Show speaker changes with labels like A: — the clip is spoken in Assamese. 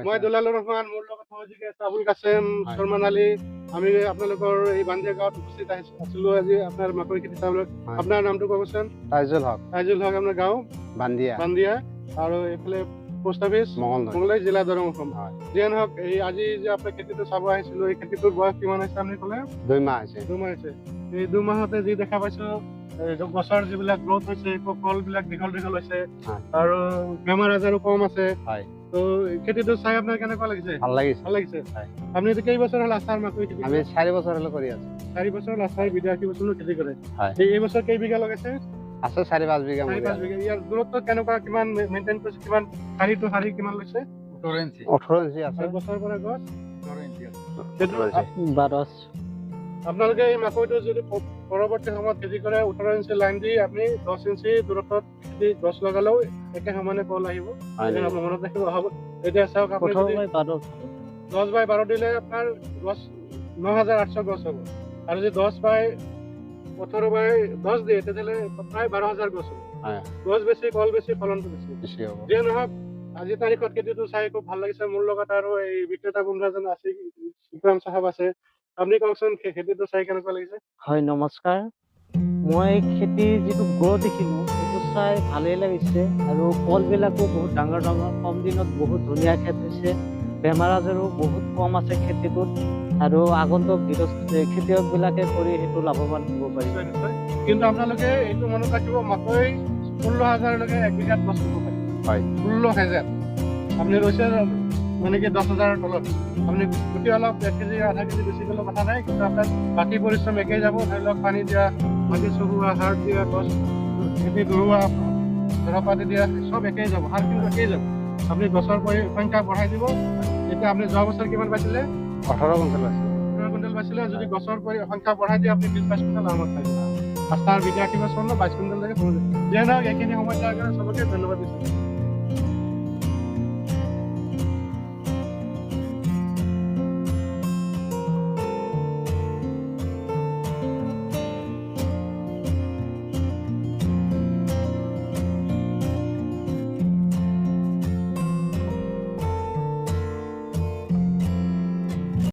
A: মই দুলালৰ ৰহমান, মোৰ লগত সহযোগী আছে আবুল কাছেম, শৰ্মান আলী। আমি আপোনালোকৰ এই বান্দিয়া গাঁৱত উপস্থিত আছিলো আজি আপোনাৰ মাকৈ খেতি চাবলৈ। আপোনাৰ নামটো ক'বচোন?
B: তাইজুল হক,
A: আপোনাৰ গাঁও বান্দিয়া আৰু এইফালে পোষ্ট অফিচ মঙলদৈ, জিলা দৰং, অসম। যিয়ে নহওক, এই আজি যে আপোনাৰ খেতিটো চাব আহিছিলো, এই খেতিটোৰ বয়স কিমান হৈছে আপুনি ক'লে?
B: 2 মাহ হৈছে।
A: 2 মাহ হৈছে। এই 2 মাহতে যি দেখা পাইছো, গছৰ যিবিলাক গ্ৰোথ হৈছে, ফলবিলাক দীঘল হৈছে আৰু বেমাৰ আজাৰো কম আছে। তো খেতিটো চাই আপোনাৰ কেনেকুৱা লাগিছে?
B: ভাল লাগিছে।
A: আপনি কেইবছৰ হ'ল আচাৰ মাকৈ খেতি?
B: আমি 4 বছৰ হলো কৰি আছো।
A: 4 বছৰ আচাৰ বিদেশী বছৰো খেতি কৰে। এই বছৰ কেই বিঘা লগাইছে?
B: আছে 4-5 বিঘা।
A: 4-5 বিঘা। ইয়াৰ দূৰত্ব কেনেকুৱা, কিমান মেইনটেইন কৰিছে, কিমান শাৰী টু শাৰী কিমান লৈছে?
B: 18 ইঞ্চি আছে।
A: গছৰ পৰা গছ
B: 18 ইঞ্চি আছে।
A: 12। আপোনালোকে এই মাকৈটো যদি পৰৱৰ্তী সময়ত খেতি কৰে, 18 ইঞ্চি লাইন দি আপুনি 10 ইঞ্চি দূৰত্বত গছ লগালেও একে সমানে ফল আহিব। মনত ৰাখিব হ'ব। এতিয়া চাওক, আপুনি 10/12 দিলে আপোনাৰ গছ 9800 গছ হ'ব। আৰু যদি 10/18/10 দিয়ে তেতিয়াহ'লে প্ৰায় 12000 গছ হ'ব। গছ বেছি, ফল বেছি, ফলনটো বেছি হ'ব। যিয়ে নহওক, আজি তাৰিখত খেতিটো চাই খুব ভাল লাগিছে। মোৰ লগত আৰু এই বিক্ৰেতা বন্ধু এজন আছে, ইকৰাম চাহাব আছে। আপুনি কওকচোন, খেতিটো চাই কেনেকুৱা লাগিছে?
C: হয়, নমস্কাৰ। মই খেতিৰ যিটো গ্ৰ'থ দেখিলোঁ, সেইটো চাই ভালেই লাগিছে আৰু ফলবিলাকো বহুত ডাঙৰ কম দিনত বহুত ধুনীয়া খেতি হৈছে। বেমাৰ আজাৰো বহুত কম আছে খেতিটোত আৰু আগন্তুক খেতিয়কবিলাকে কৰি সেইটো লাভৱান হ'ব পাৰিব।
A: কিন্তু আপোনালোকে এইটো মনত ৰাখিব, মাকৈ 16,000লৈকে 1 বিঘাত গছ ৰুব পাৰি। 16,000 আপুনি লৈছে মানে কি 10,000ৰ তলত। আপুনি গুটি অলপ 1 কেজি আধা কেজি বেছি গ'লেও কথা নাই, কিন্তু আপোনাৰ বাকী পৰিশ্ৰম একেই যাব। ধৰি লওক, পানী দিয়া, মাটি চহোৱা, সাৰ দিয়া, গছ খেতি দৌৰোৱা, দৰৱ পাতি দিয়া, চব একেই যাব, সাৰ কিন্তু একেই যাব। আপুনি গছৰ সংখ্যা বঢ়াই দিব। এতিয়া আপুনি যোৱা বছৰ কিমান পাইছিলে?
B: 18 কুইণ্টেল পাইছে।
A: 18 কুইণ্টেল পাইছিলে। যদি গছৰ সংখ্যা বঢ়াই দিয়ে, আপুনি 20-22 কুইণ্টেল আৰামত পাই যাব। আস্থাৰ বিদ্যাৰ্থী বছৰ 22 কুইণ্টেললৈকে পਹੁঁচে। যিয়ে নহওক, এইখিনি সময় দিয়াৰ কাৰণে চবকে ধন্যবাদ দিছোঁ।